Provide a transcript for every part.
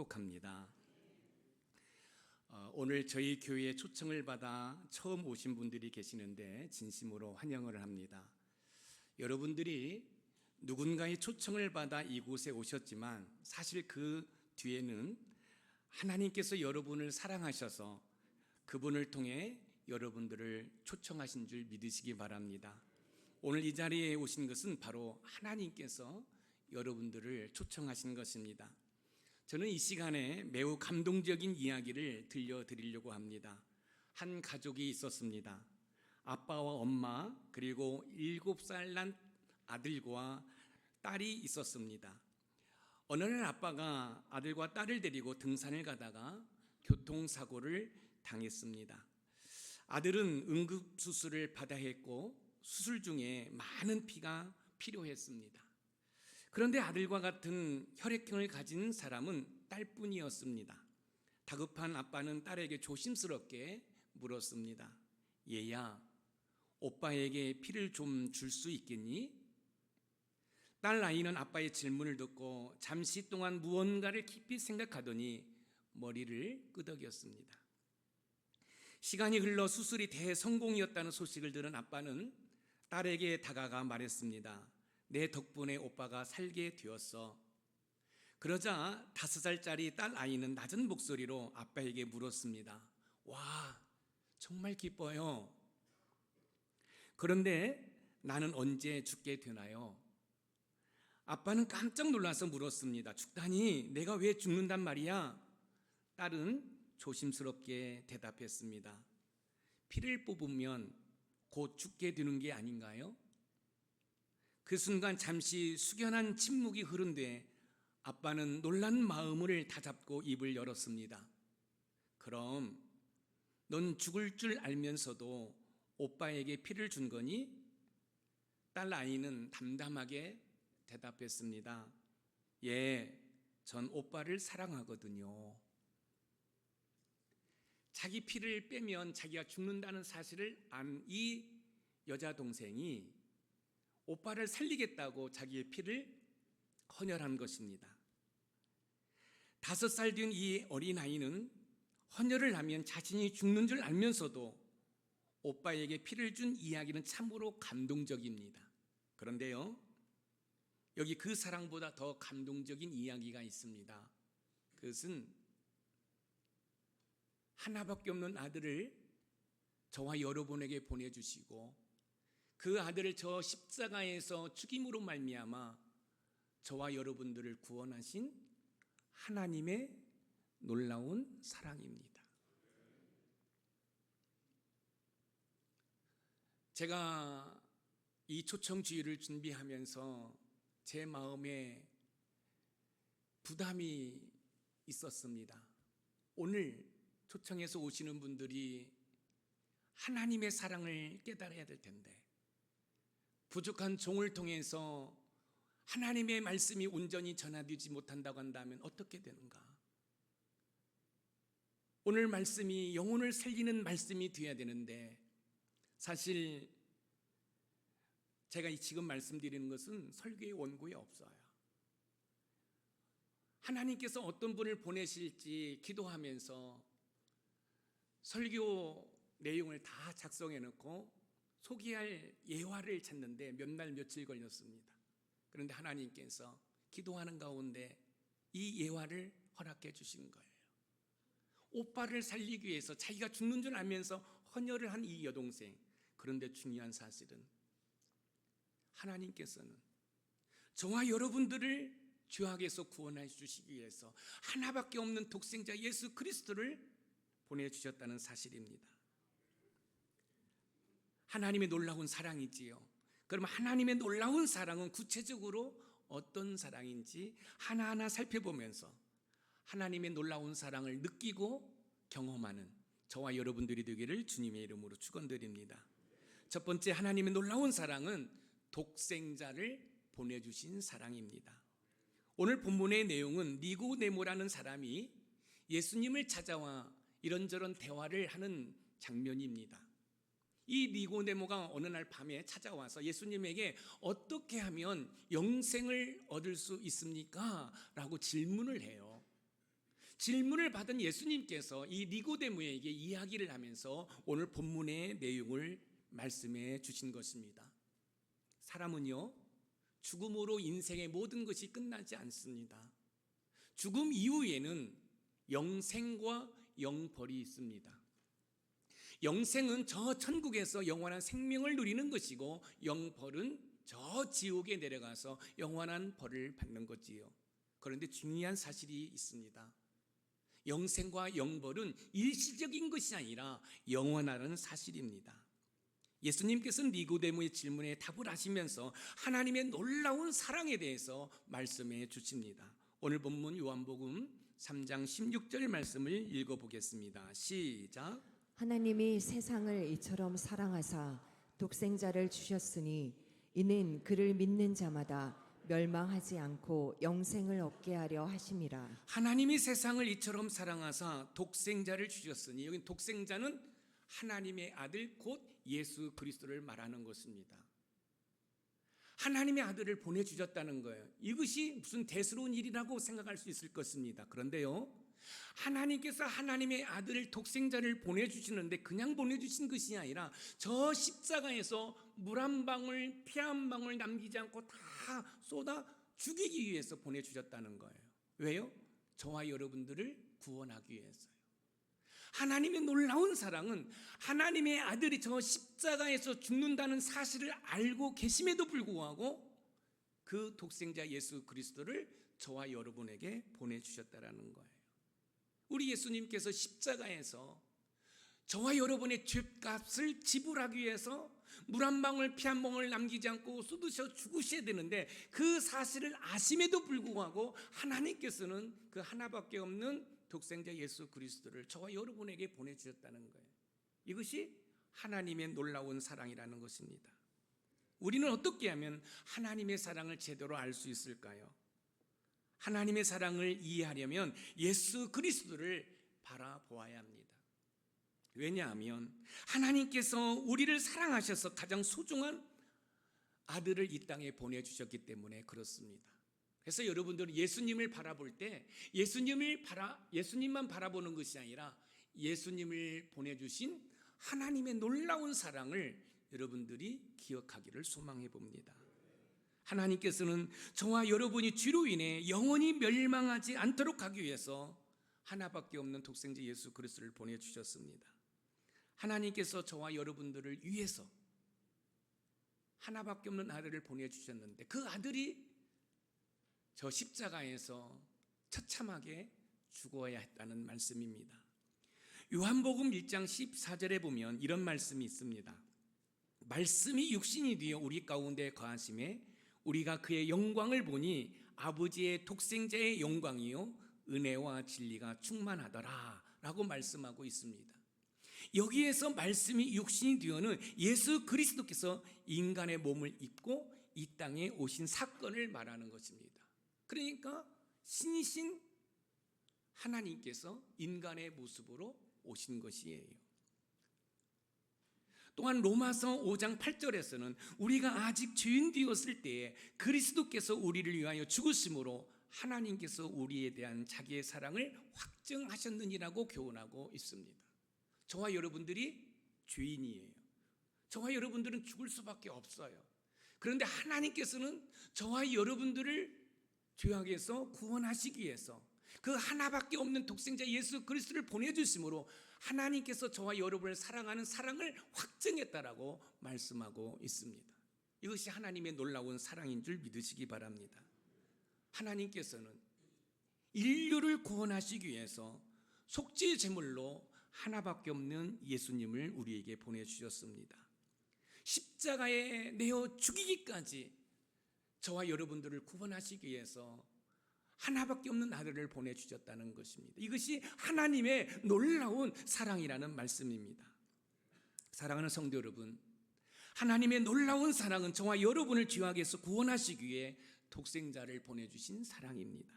합니다. 오늘 저희 교회에 초청을 받아 처음 오신 분들이 계시는데 진심으로 환영을 합니다. 여러분들이 누군가의 초청을 받아 이곳에 오셨지만 사실 그 뒤에는 하나님께서 여러분을 사랑하셔서 그분을 통해 여러분들을 초청하신 줄 믿으시기 바랍니다. 오늘 이 자리에 오신 것은 바로 하나님께서 여러분들을 초청하신 것입니다. 저는 이 시간에 매우 감동적인 이야기를 들려드리려고 합니다. 한 가족이 있었습니다. 아빠와 엄마 그리고 7살 난 아들과 딸이 있었습니다. 어느 날 아빠가 아들과 딸을 데리고 등산을 가다가 교통사고를 당했습니다. 아들은 응급수술을 받아야 했고 수술 중에 많은 피가 필요했습니다. 그런데 아들과 같은 혈액형을 가진 사람은 딸뿐이었습니다. 다급한 아빠는 딸에게 조심스럽게 물었습니다. 얘야, 오빠에게 피를 좀 줄 수 있겠니? 딸 아이는 아빠의 질문을 듣고 잠시 동안 무언가를 깊이 생각하더니 머리를 끄덕였습니다. 시간이 흘러 수술이 대성공이었다는 소식을 들은 아빠는 딸에게 다가가 말했습니다. 내 덕분에 오빠가 살게 되었어. 그러자 5살짜리 딸 아이는 낮은 목소리로 아빠에게 물었습니다. 와, 정말 기뻐요. 그런데 나는 언제 죽게 되나요? 아빠는 깜짝 놀라서 물었습니다. 죽다니 내가 왜 죽는단 말이야? 딸은 조심스럽게 대답했습니다. 피를 뽑으면 곧 죽게 되는 게 아닌가요? 그 순간 잠시 숙연한 침묵이 흐른 뒤에 아빠는 놀란 마음을 다잡고 입을 열었습니다. 그럼 넌 죽을 줄 알면서도 오빠에게 피를 준 거니? 딸 아이는 담담하게 대답했습니다. 예, 전 오빠를 사랑하거든요. 자기 피를 빼면 자기가 죽는다는 사실을 안 이 여자 동생이 오빠를 살리겠다고 자기의 피를 헌혈한 것입니다. 5살 된 이 어린아이는 헌혈을 하면 자신이 죽는 줄 알면서도 오빠에게 피를 준 이야기는 참으로 감동적입니다. 그런데요, 여기 그 사랑보다 더 감동적인 이야기가 있습니다. 그것은 하나밖에 없는 아들을 저와 여러분에게 보내주시고 그 아들을 저 십자가에서 죽임으로 말미암아 저와 여러분들을 구원하신 하나님의 놀라운 사랑입니다. 제가 이 초청주의를 준비하면서 제 마음에 부담이 있었습니다. 오늘 초청해서 오시는 분들이 하나님의 사랑을 깨달아야 될 텐데 부족한 종을 통해서 하나님의 말씀이 온전히 전하되지 못한다고 한다면 어떻게 되는가? 오늘 말씀이 영혼을 살리는 말씀이 되어야 되는데 사실 제가 지금 말씀드리는 것은 설교의 원고에 없어요. 하나님께서 어떤 분을 보내실지 기도하면서 설교 내용을 다 작성해 놓고 소개할 예화를 찾는데 몇 날 며칠 걸렸습니다. 그런데 하나님께서 기도하는 가운데 이 예화를 허락해 주신 거예요. 오빠를 살리기 위해서 자기가 죽는 줄 알면서 헌혈을 한 이 여동생. 그런데 중요한 사실은 하나님께서는 저와 여러분들을 죄악에서 구원해 주시기 위해서 하나밖에 없는 독생자 예수 그리스도를 보내주셨다는 사실입니다. 하나님의 놀라운 사랑이지요. 그러면 하나님의 놀라운 사랑은 구체적으로 어떤 사랑인지 하나하나 살펴보면서 하나님의 놀라운 사랑을 느끼고 경험하는 저와 여러분들이 되기를 주님의 이름으로 축원드립니다. 첫 번째, 하나님의 놀라운 사랑은 독생자를 보내주신 사랑입니다. 오늘 본문의 내용은 니고데모라는 사람이 예수님을 찾아와 이런저런 대화를 하는 장면입니다. 이 니고데모가 어느 날 밤에 찾아와서 예수님에게 어떻게 하면 영생을 얻을 수 있습니까? 라고 질문을 해요. 질문을 받은 예수님께서 이 니고데모에게 이야기를 하면서 오늘 본문의 내용을 말씀해 주신 것입니다. 사람은요, 죽음으로 인생의 모든 것이 끝나지 않습니다. 죽음 이후에는 영생과 영벌이 있습니다. 영생은 저 천국에서 영원한 생명을 누리는 것이고, 영벌은 저 지옥에 내려가서 영원한 벌을 받는 거지요. 그런데 중요한 사실이 있습니다. 영생과 영벌은 일시적인 것이 아니라 영원하다는 사실입니다. 예수님께서는 니고데모의 질문에 답을 하시면서 하나님의 놀라운 사랑에 대해서 말씀해 주십니다. 오늘 본문 요한복음 3장 16절 말씀을 읽어보겠습니다. 시작. 하나님이 세상을 이처럼 사랑하사 독생자를 주셨으니 이는 그를 믿는 자마다 멸망하지 않고 영생을 얻게 하려 하심이라. 하나님이 세상을 이처럼 사랑하사 독생자를 주셨으니, 여기 독생자는 하나님의 아들 곧 예수 그리스도를 말하는 것입니다. 하나님의 아들을 보내주셨다는 거예요. 이것이 무슨 대수로운 일이라고 생각할 수 있을 것입니다. 그런데요, 하나님께서 하나님의 아들을 독생자를 보내주시는데 그냥 보내주신 것이 아니라 저 십자가에서 물 한 방울 피 한 방울 남기지 않고 다 쏟아 죽이기 위해서 보내주셨다는 거예요. 왜요? 저와 여러분들을 구원하기 위해서요. 하나님의 놀라운 사랑은 하나님의 아들이 저 십자가에서 죽는다는 사실을 알고 계심에도 불구하고 그 독생자 예수 그리스도를 저와 여러분에게 보내주셨다라는 거예요. 우리 예수님께서 십자가에서 저와 여러분의 죄값을 지불하기 위해서 물 한 방울 피 한 방울 남기지 않고 쏟으셔 죽으셔야 되는데, 그 사실을 아심에도 불구하고 하나님께서는 그 하나밖에 없는 독생자 예수 그리스도를 저와 여러분에게 보내주셨다는 거예요. 이것이 하나님의 놀라운 사랑이라는 것입니다. 우리는 어떻게 하면 하나님의 사랑을 제대로 알 수 있을까요? 하나님의 사랑을 이해하려면 예수 그리스도를 바라보아야 합니다. 왜냐하면 하나님께서 우리를 사랑하셔서 가장 소중한 아들을 이 땅에 보내주셨기 때문에 그렇습니다. 그래서 여러분들은 예수님을 바라볼 때 예수님만 바라보는 것이 아니라 예수님을 보내주신 하나님의 놀라운 사랑을 여러분들이 기억하기를 소망해 봅니다. 하나님께서는 저와 여러분이 죄로 인해 영원히 멸망하지 않도록 하기 위해서 하나밖에 없는 독생자 예수 그리스도를 보내주셨습니다. 하나님께서 저와 여러분들을 위해서 하나밖에 없는 아들을 보내주셨는데, 그 아들이 저 십자가에서 처참하게 죽어야 했다는 말씀입니다. 요한복음 1장 14절에 보면 이런 말씀이 있습니다. 말씀이 육신이 되어 우리 가운데 거하심에 우리가 그의 영광을 보니 아버지의 독생자의 영광이요 은혜와 진리가 충만하더라 라고 말씀하고 있습니다. 여기에서 말씀이 육신이 되어는 예수 그리스도께서 인간의 몸을 입고 이 땅에 오신 사건을 말하는 것입니다. 그러니까 신이신 하나님께서 인간의 모습으로 오신 것이에요. 또한 로마서 5장 8절에서는 우리가 아직 죄인 되었을 때에 그리스도께서 우리를 위하여 죽으심으로 하나님께서 우리에 대한 자기의 사랑을 확증하셨느니라고 교훈하고 있습니다. 저와 여러분들이 죄인이에요. 저와 여러분들은 죽을 수밖에 없어요. 그런데 하나님께서는 저와 여러분들을 죄악에서 구원하시기 위해서 그 하나밖에 없는 독생자 예수 그리스도를 보내주심으로 하나님께서 저와 여러분을 사랑하는 사랑을 확증했다라고 말씀하고 있습니다. 이것이 하나님의 놀라운 사랑인 줄 믿으시기 바랍니다. 하나님께서는 인류를 구원하시기 위해서 속죄 제물로 하나밖에 없는 예수님을 우리에게 보내주셨습니다. 십자가에 내어 죽이기까지 저와 여러분들을 구원하시기 위해서 하나밖에 없는 아들을 보내주셨다는 것입니다. 이것이 하나님의 놀라운 사랑이라는 말씀입니다. 사랑하는 성도 여러분, 하나님의 놀라운 사랑은 저와 여러분을 죄악에서 구원하시기 위해 독생자를 보내주신 사랑입니다.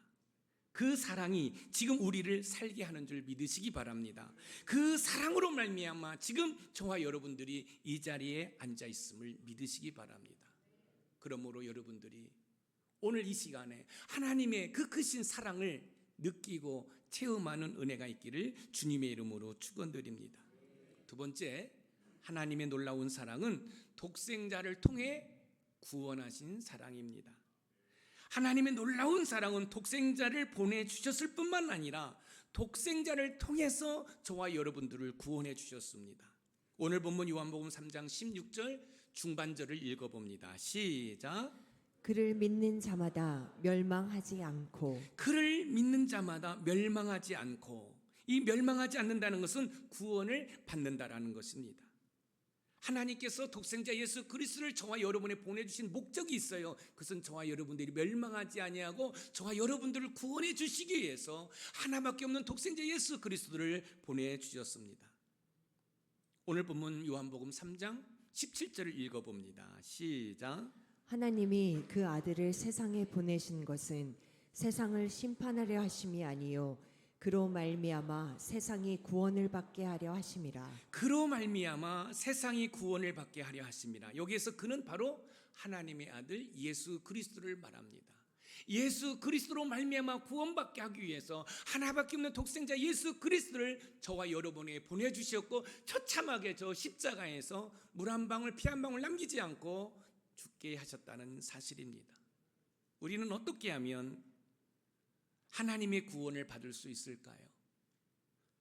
그 사랑이 지금 우리를 살게 하는 줄 믿으시기 바랍니다. 그 사랑으로 말미암아 지금 저와 여러분들이 이 자리에 앉아 있음을 믿으시기 바랍니다. 그러므로 여러분들이 오늘 이 시간에 하나님의 그 크신 사랑을 느끼고 체험하는 은혜가 있기를 주님의 이름으로 축원드립니다. 두 번째, 하나님의 놀라운 사랑은 독생자를 통해 구원하신 사랑입니다. 하나님의 놀라운 사랑은 독생자를 보내주셨을 뿐만 아니라 독생자를 통해서 저와 여러분들을 구원해 주셨습니다. 오늘 본문 요한복음 3장 16절 중반절을 읽어봅니다. 시작. 그를 믿는 자마다 멸망하지 않고 그를 믿는 자마다 멸망하지 않고, 이 멸망하지 않는다는 것은 구원을 받는다라는 것입니다. 하나님께서 독생자 예수 그리스도를 저와 여러분에 보내주신 목적이 있어요. 그것은 저와 여러분들이 멸망하지 아니하고 저와 여러분들을 구원해 주시기 위해서 하나밖에 없는 독생자 예수 그리스도를 보내주셨습니다. 오늘 본문 요한복음 3장 17절을 읽어봅니다. 시작. 하나님이 그 아들을 세상에 보내신 것은 세상을 심판하려 하심이 아니요 그로 말미암아 세상이 구원을 받게 하려 하심이라. 그로 말미암아 세상이 구원을 받게 하려 하심이라. 여기에서 그는 바로 하나님의 아들 예수 그리스도를 말합니다. 예수 그리스도로 말미암아 구원받게 하기 위해서 하나밖에 없는 독생자 예수 그리스도를 저와 여러분에게 보내주셨고, 처참하게 저 십자가에서 물 한 방울 피 한 방울 남기지 않고 죽게 하셨다는 사실입니다. 우리는 어떻게 하면 하나님의 구원을 받을 수 있을까요?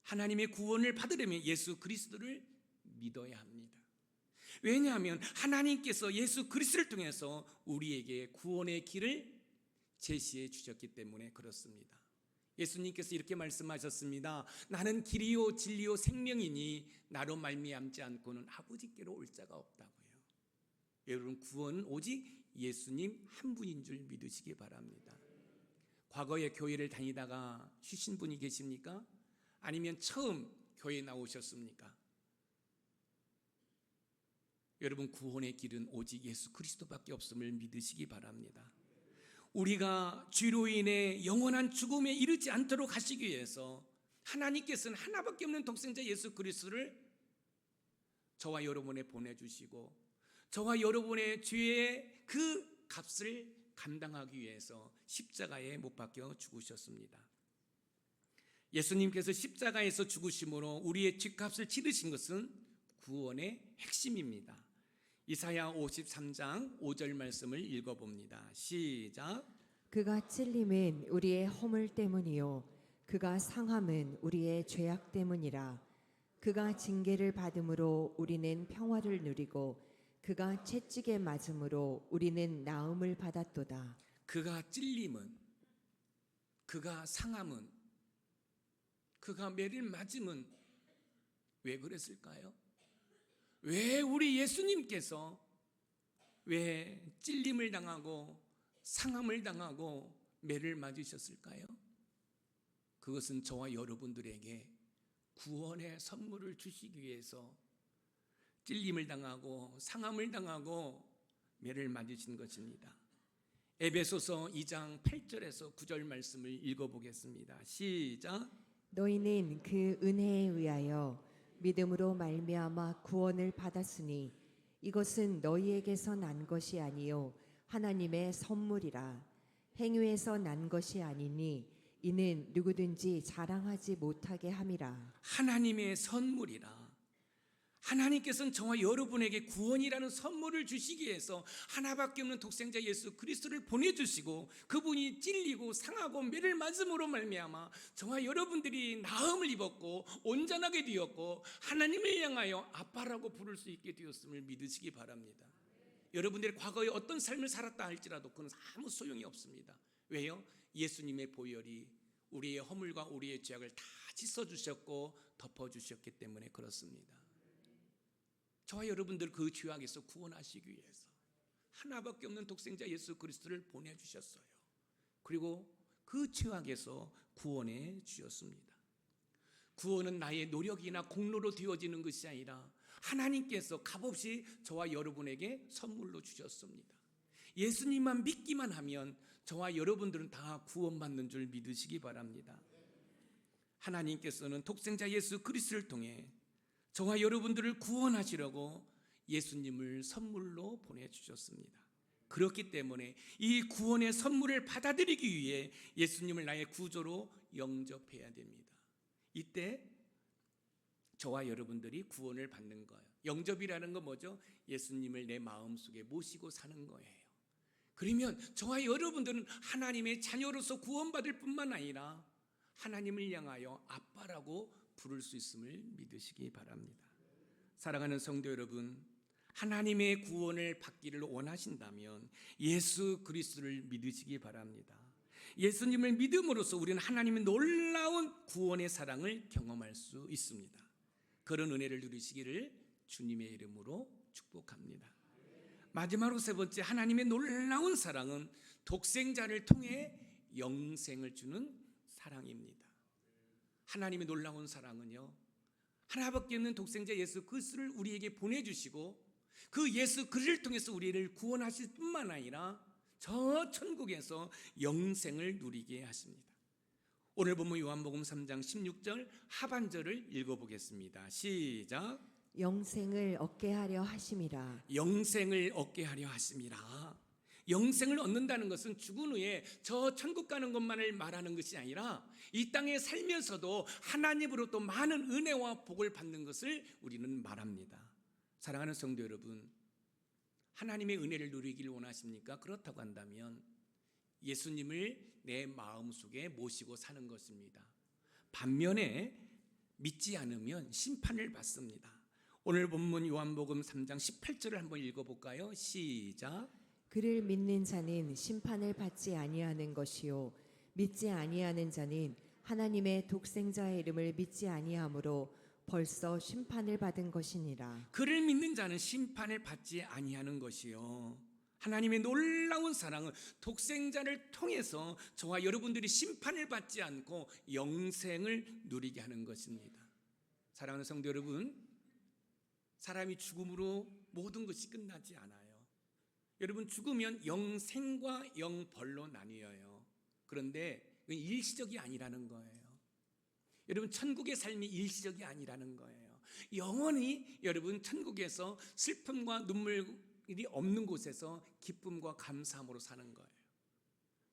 하나님의 구원을 받으려면 예수 그리스도를 믿어야 합니다. 왜냐하면 하나님께서 예수 그리스도를 통해서 우리에게 구원의 길을 제시해 주셨기 때문에 그렇습니다. 예수님께서 이렇게 말씀하셨습니다. 나는 길이요 진리요 생명이니 나로 말미암지 않고는 아버지께로 올 자가 없다고요. 여러분, 구원은 오직 예수님 한 분인 줄 믿으시기 바랍니다. 과거에 교회를 다니다가 쉬신 분이 계십니까? 아니면 처음 교회에 나오셨습니까? 여러분, 구원의 길은 오직 예수 그리스도밖에 없음을 믿으시기 바랍니다. 우리가 죄로 인해 영원한 죽음에 이르지 않도록 하시기 위해서 하나님께서는 하나밖에 없는 독생자 예수 그리스도를 저와 여러분에 보내주시고, 저와 여러분의 죄의 그 값을 감당하기 위해서 십자가에 못 박혀 죽으셨습니다. 예수님께서 십자가에서 죽으심으로 우리의 죄값을 치르신 것은 구원의 핵심입니다. 이사야 53장 5절 말씀을 읽어봅니다. 시작. 그가 찔림은 우리의 허물 때문이요 그가 상함은 우리의 죄악 때문이라. 그가 징계를 받음으로 우리는 평화를 누리고 그가 채찍에 맞음으로 우리는 나음을 받았도다. 그가 찔림은, 그가 상함은, 그가 매를 맞음은 왜 그랬을까요? 왜 우리 예수님께서 왜 찔림을 당하고 상함을 당하고 매를 맞으셨을까요? 그것은 저와 여러분들에게 구원의 선물을 주시기 위해서 찔림을 당하고 상함을 당하고 매를 맞으신 것입니다. 에베소서 2장 8절에서 9절 말씀을 읽어보겠습니다. 시작. 너희는 그 은혜에 의하여 믿음으로 말미암아 구원을 받았으니 이것은 너희에게서 난 것이 아니요 하나님의 선물이라. 행위에서 난 것이 아니니 이는 누구든지 자랑하지 못하게 함이라. 하나님의 선물이라. 하나님께서는 저와 여러분에게 구원이라는 선물을 주시기 위해서 하나밖에 없는 독생자 예수 그리스도를 보내주시고, 그분이 찔리고 상하고 매를 맞음으로 말미암아 저와 여러분들이 나음을 입었고 온전하게 되었고 하나님을 향하여 아빠라고 부를 수 있게 되었음을 믿으시기 바랍니다. 여러분들이 과거에 어떤 삶을 살았다 할지라도 그건 아무 소용이 없습니다. 왜요? 예수님의 보혈이 우리의 허물과 우리의 죄악을 다 씻어주셨고 덮어주셨기 때문에 그렇습니다. 저와 여러분들 그 죄악에서 구원하시기 위해서 하나밖에 없는 독생자 예수 그리스도를 보내주셨어요. 그리고 그 죄악에서 구원해 주셨습니다. 구원은 나의 노력이나 공로로 되어지는 것이 아니라 하나님께서 값없이 저와 여러분에게 선물로 주셨습니다. 예수님만 믿기만 하면 저와 여러분들은 다 구원받는 줄 믿으시기 바랍니다. 하나님께서는 독생자 예수 그리스도를 통해 저와 여러분들을 구원하시려고 예수님을 선물로 보내주셨습니다. 그렇기 때문에 이 구원의 선물을 받아들이기 위해 예수님을 나의 구조로 영접해야 됩니다. 이때 저와 여러분들이 구원을 받는 거예요. 영접이라는 건 뭐죠? 예수님을 내 마음속에 모시고 사는 거예요. 그러면 저와 여러분들은 하나님의 자녀로서 구원받을 뿐만 아니라 하나님을 향하여 아빠라고 부를 수 있음을 믿으시기 바랍니다. 사랑하는 성도 여러분, 하나님의 구원을 받기를 원하신다면 예수 그리스도를 믿으시기 바랍니다. 예수님을 믿음으로써 우리는 하나님의 놀라운 구원의 사랑을 경험할 수 있습니다. 그런 은혜를 누리시기를 주님의 이름으로 축복합니다. 마지막으로 세 번째, 하나님의 놀라운 사랑은 독생자를 통해 영생을 주는 사랑입니다. 하나님의 놀라운 사랑은요, 하나밖에 없는 독생자 예수 그리스도를 우리에게 보내주시고 그 예수 그리스도를 통해서 우리를 구원하실 뿐만 아니라 저 천국에서 영생을 누리게 하십니다. 오늘 본문 요한복음 3장 16절 하반절을 읽어보겠습니다. 시작. 영생을 얻게 하려 하심이라. 영생을 얻게 하려 하심이라. 영생을 얻는다는 것은 죽은 후에 저 천국 가는 것만을 말하는 것이 아니라 이 땅에 살면서도 하나님으로부터 많은 은혜와 복을 받는 것을 우리는 말합니다. 사랑하는 성도 여러분, 하나님의 은혜를 누리길 원하십니까? 그렇다고 한다면 예수님을 내 마음속에 모시고 사는 것입니다. 반면에 믿지 않으면 심판을 받습니다. 오늘 본문 요한복음 3장 18절을 한번 읽어볼까요? 시작. 그를 믿는 자는 심판을 받지 아니하는 것이요 믿지 아니하는 자는 하나님의 독생자의 이름을 믿지 아니하므로 벌써 심판을 받은 것이니라. 그를 믿는 자는 심판을 받지 아니하는 것이요 하나님의 놀라운 사랑은 독생자를 통해서 저와 여러분들이 심판을 받지 않고 영생을 누리게 하는 것입니다. 사랑하는 성도 여러분, 사람이 죽음으로 모든 것이 끝나지 않아요. 여러분, 죽으면 영생과 영벌로 나뉘어요. 그런데 일시적이 아니라는 거예요. 여러분, 천국의 삶이 일시적이 아니라는 거예요. 영원히 여러분 천국에서 슬픔과 눈물이 없는 곳에서 기쁨과 감사함으로 사는 거예요.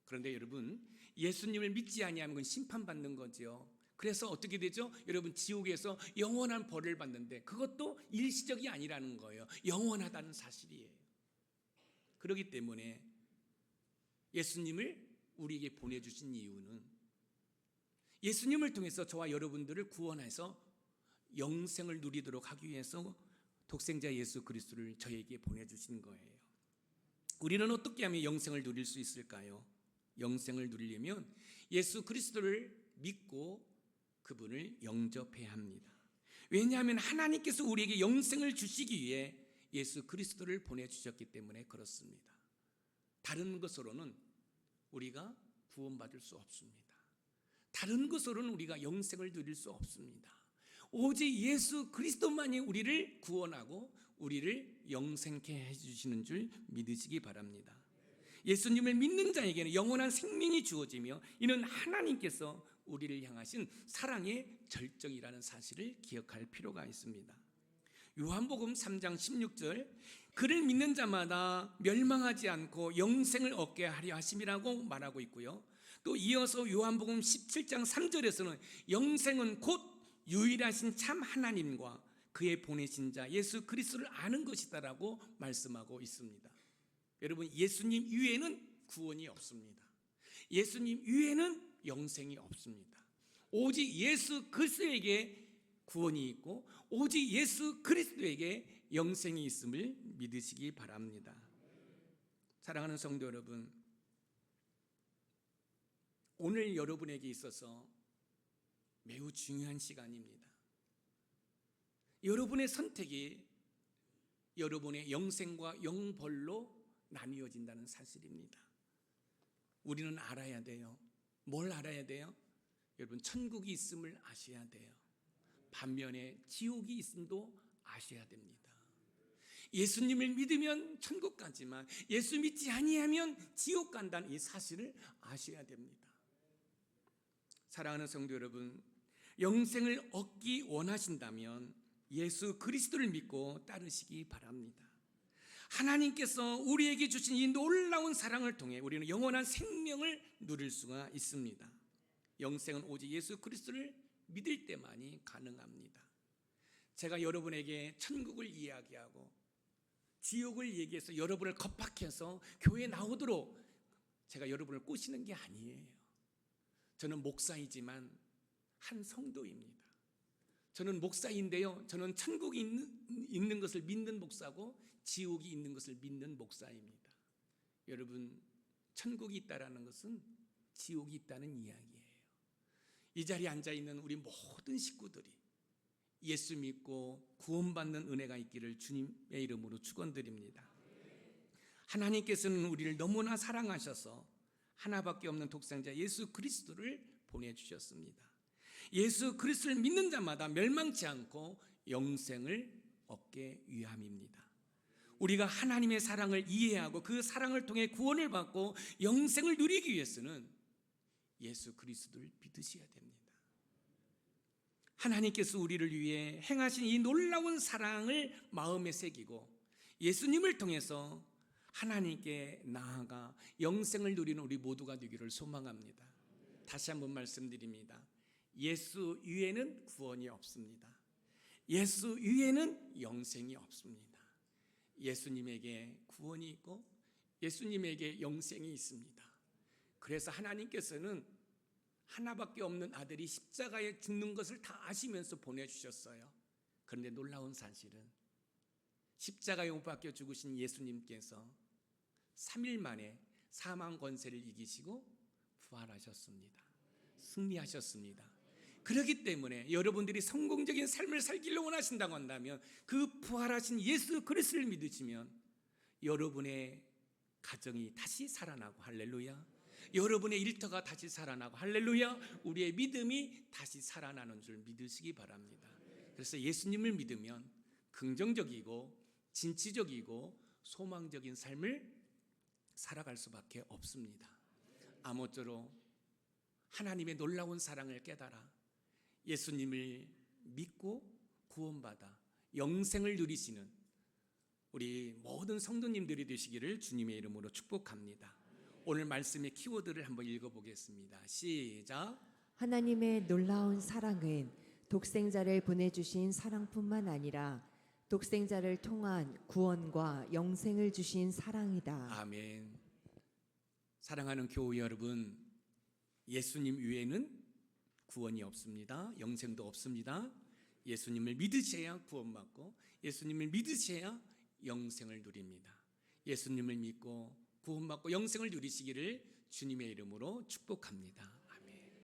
그런데 여러분, 예수님을 믿지 아니하면 그건 심판받는 거죠. 그래서 어떻게 되죠? 여러분, 지옥에서 영원한 벌을 받는데 그것도 일시적이 아니라는 거예요. 영원하다는 사실이에요. 그렇기 때문에 예수님을 우리에게 보내주신 이유는 예수님을 통해서 저와 여러분들을 구원해서 영생을 누리도록 하기 위해서 독생자 예수 그리스도를 저에게 보내주신 거예요. 우리는 어떻게 하면 영생을 누릴 수 있을까요? 영생을 누리려면 예수 그리스도를 믿고 그분을 영접해야 합니다. 왜냐하면 하나님께서 우리에게 영생을 주시기 위해 예수 그리스도를 보내주셨기 때문에 그렇습니다. 다른 것으로는 우리가 구원받을 수 없습니다. 다른 것으로는 우리가 영생을 누릴 수 없습니다. 오직 예수 그리스도만이 우리를 구원하고 우리를 영생케 해주시는 줄 믿으시기 바랍니다. 예수님을 믿는 자에게는 영원한 생명이 주어지며 이는 하나님께서 우리를 향하신 사랑의 절정이라는 사실을 기억할 필요가 있습니다. 요한복음 3장 16절 그를 믿는 자마다 멸망하지 않고 영생을 얻게 하려 하심이라고 말하고 있고요. 또 이어서 요한복음 17장 3절에서는 영생은 곧 유일하신 참 하나님과 그의 보내신 자 예수 그리스도를 아는 것이다라고 말씀하고 있습니다. 여러분, 예수님 이외에는 구원이 없습니다. 예수님 이외에는 영생이 없습니다. 오직 예수 그리스도에게 구원이 있고 오직 예수 그리스도에게 영생이 있음을 믿으시기 바랍니다. 사랑하는 성도 여러분, 오늘 여러분에게 있어서 매우 중요한 시간입니다. 여러분의 선택이 여러분의 영생과 영벌로 나뉘어진다는 사실입니다. 우리는 알아야 돼요. 뭘 알아야 돼요? 여러분, 천국이 있음을 아셔야 돼요. 반면에 지옥이 있음도 아셔야 됩니다. 예수님을 믿으면 천국 가지만 예수 믿지 아니하면 지옥 간다는 이 사실을 아셔야 됩니다. 사랑하는 성도 여러분, 영생을 얻기 원하신다면 예수 그리스도를 믿고 따르시기 바랍니다. 하나님께서 우리에게 주신 이 놀라운 사랑을 통해 우리는 영원한 생명을 누릴 수가 있습니다. 영생은 오직 예수 그리스도를 믿을 때만이 가능합니다. 제가 여러분에게 천국을 이야기하고 지옥을 얘기해서 여러분을 겁박해서 교회에 나오도록 제가 여러분을 꼬시는 게 아니에요. 저는 목사이지만 한 성도입니다. 저는 목사인데요, 저는 천국이 있는 것을 믿는 목사고 지옥이 있는 것을 믿는 목사입니다. 여러분, 천국이 있다라는 것은 지옥이 있다는 이야기예요. 이 자리에 앉아있는 우리 모든 식구들이 예수 믿고 구원받는 은혜가 있기를 주님의 이름으로 축원드립니다. 하나님께서는 우리를 너무나 사랑하셔서 하나밖에 없는 독생자 예수 그리스도를 보내주셨습니다. 예수 그리스도를 믿는 자마다 멸망치 않고 영생을 얻게 위함입니다. 우리가 하나님의 사랑을 이해하고 그 사랑을 통해 구원을 받고 영생을 누리기 위해서는 예수 그리스도를 믿으셔야 됩니다. 하나님께서 우리를 위해 행하신 이 놀라운 사랑을 마음에 새기고 예수님을 통해서 하나님께 나아가 영생을 누리는 우리 모두가 되기를 소망합니다. 다시 한번 말씀드립니다. 예수 위에는 구원이 없습니다. 예수 위에는 영생이 없습니다. 예수님에게 구원이 있고 예수님에게 영생이 있습니다. 그래서 하나님께서는 하나밖에 없는 아들이 십자가에 죽는 것을 다 아시면서 보내주셨어요. 그런데 놀라운 사실은 십자가에 못 박혀 죽으신 예수님께서 3일 만에 사망 권세를 이기시고 부활하셨습니다. 승리하셨습니다. 그렇기 때문에 여러분들이 성공적인 삶을 살기를 원하신다고 한다면 그 부활하신 예수 그리스도를 믿으시면 여러분의 가정이 다시 살아나고 할렐루야, 여러분의 일터가 다시 살아나고 할렐루야, 우리의 믿음이 다시 살아나는 줄 믿으시기 바랍니다. 그래서 예수님을 믿으면 긍정적이고 진취적이고 소망적인 삶을 살아갈 수밖에 없습니다. 아무쪼록 하나님의 놀라운 사랑을 깨달아 예수님을 믿고 구원받아 영생을 누리시는 우리 모든 성도님들이 되시기를 주님의 이름으로 축복합니다. 오늘 말씀의 키워드를 한번 읽어보겠습니다. 시작. 하나님의 놀라운 사랑은 독생자를 보내주신 사랑뿐만 아니라 독생자를 통한 구원과 영생을 주신 사랑이다. 아멘. 사랑하는 교우 여러분, 예수님 외에는 구원이 없습니다. 영생도 없습니다. 예수님을 믿으셔야 구원받고 예수님을 믿으셔야 영생을 누립니다. 예수님을 믿고 구원받고 영생을 누리시기를 주님의 이름으로 축복합니다.